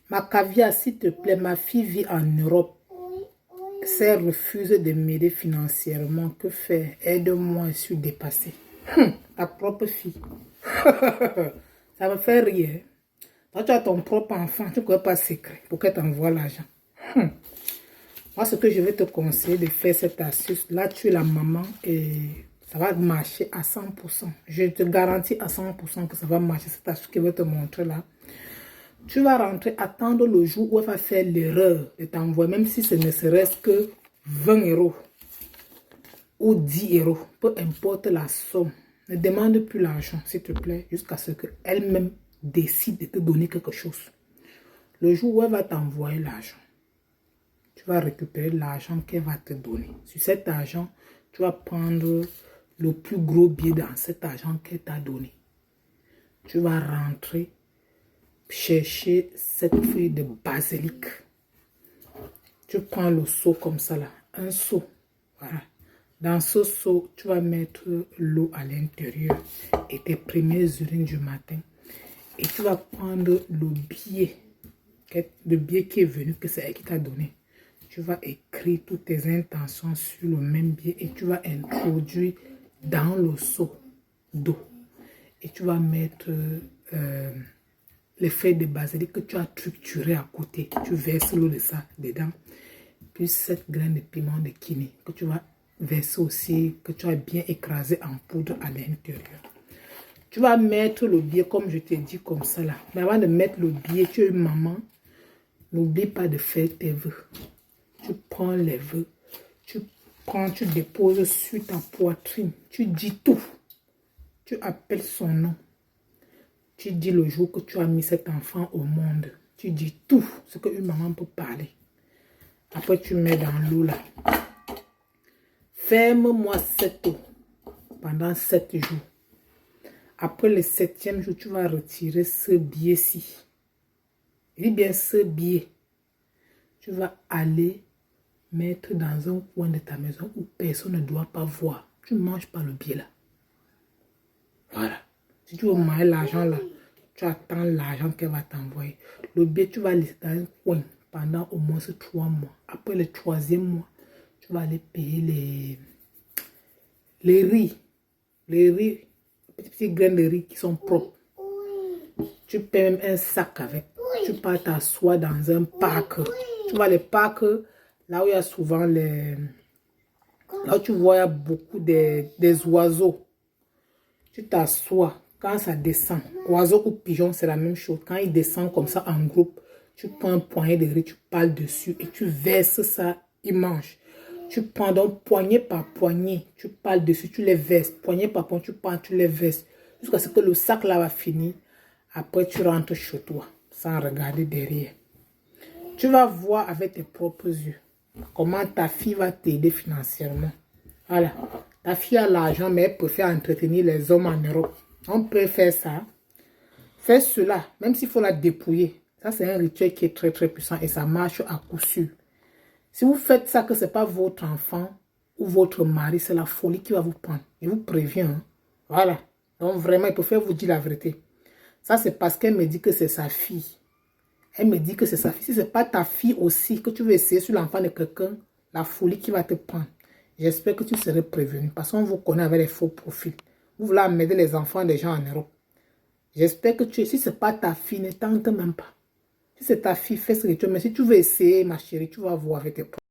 Ma caviar, s'il te plaît, ma fille vit en Europe. Si elle refuse de m'aider financièrement, que faire? Aide-moi, je suis dépassée. Ta propre fille. Ça me fait rire. Toi, tu as ton propre enfant, tu ne connais pas secret pour qu'elle t'envoie l'argent. Moi, ce que je vais te conseiller de faire cette astuce, là, tu es la maman et ça va marcher à 100%. Je te garantis à 100% que ça va marcher, cette astuce que je vais te montrer là. Tu vas rentrer, attendre le jour où elle va faire l'erreur de t'envoyer, même si ce ne serait-ce que 20 euros ou 10 euros, peu importe la somme. Ne demande plus l'argent, s'il te plaît, jusqu'à ce qu'elle-même décide de te donner quelque chose. Le jour où elle va t'envoyer l'argent, tu vas récupérer l'argent qu'elle va te donner. Sur cet argent, tu vas prendre le plus gros billet dans cet argent qu'elle t'a donné. Tu vas rentrer, chercher cette feuille de basilic. Tu prends le seau comme ça là, un seau. Voilà. Dans ce seau, tu vas mettre l'eau à l'intérieur et tes premières urines du matin. Et tu vas prendre le billet qui est venu, que c'est elle qui t'a donné. Tu vas écrire toutes tes intentions sur le même billet et tu vas introduire dans le seau d'eau. Et tu vas mettre les feuilles de basilic que tu as triturées à côté. Tu verses l'eau de ça dedans. Puis cette graine de piment de kini que tu vas verser aussi, que tu as bien écrasé en poudre à l'intérieur. Tu vas mettre le billet comme je t'ai dit comme ça là. Mais avant de mettre le billet, tu es une maman. N'oublie pas de faire tes vœux. Tu prends les vœux. Tu déposes sur ta poitrine. Tu dis tout. Tu appelles son nom. Tu dis le jour que tu as mis cet enfant au monde. Tu dis tout ce qu'une maman peut parler. Après, tu mets dans l'eau là. Ferme-moi cette eau pendant 7 jours. Après le 7e jour, tu vas retirer ce billet-ci. Je dis bien ce billet. Tu vas aller mettre dans un coin de ta maison où personne ne doit pas voir. Tu ne manges pas le billet là. Voilà. Si tu veux manger l'argent là, tu attends l'argent qu'elle va t'envoyer. Le billet, tu vas laisser dans un coin pendant au moins 3 mois. Après le 3e mois, tu vas aller payer les riz. Les riz, petites graines de riz qui sont propres. Tu payes même un sac avec. Tu pars t'asseoir dans un parc. Tu vois les parcs, là où il y a souvent les... Là où tu vois il y a beaucoup des oiseaux. Tu t'assois. Quand ça descend, oiseau ou pigeon, c'est la même chose. Quand il descend comme ça en groupe, tu prends un poignet de riz, tu parles dessus et tu verses ça, ils mangent. Tu prends donc poignet par poignet, tu parles dessus, tu les verses. Poignet par poignet, tu prends, tu les verses. Jusqu'à ce que le sac là va finir. Après, tu rentres chez toi, sans regarder derrière. Tu vas voir avec tes propres yeux comment ta fille va t'aider financièrement. Voilà. Ta fille a l'argent, mais elle préfère entretenir les hommes en Europe. On peut faire ça. Fais cela, même s'il faut la dépouiller. Ça, c'est un rituel qui est très, très puissant et ça marche à coup sûr. Si vous faites ça, que ce n'est pas votre enfant ou votre mari, c'est la folie qui va vous prendre. Je vous préviens. Hein. Voilà. Donc, vraiment, il préfère vous dire la vérité. Ça, c'est parce qu'elle me dit que c'est sa fille. Elle me dit que c'est sa fille. Si ce n'est pas ta fille aussi, que tu veux essayer sur l'enfant de quelqu'un, la folie qui va te prendre. J'espère que tu serais prévenu. Parce qu'on vous connaît avec les faux profils. Vous voulez amener les enfants des gens en Europe. J'espère que si ce n'est pas ta fille, ne tente même pas. Si c'est ta fille, fais ce que tu veux. Mais si tu veux essayer, ma chérie, tu vas voir avec tes propres.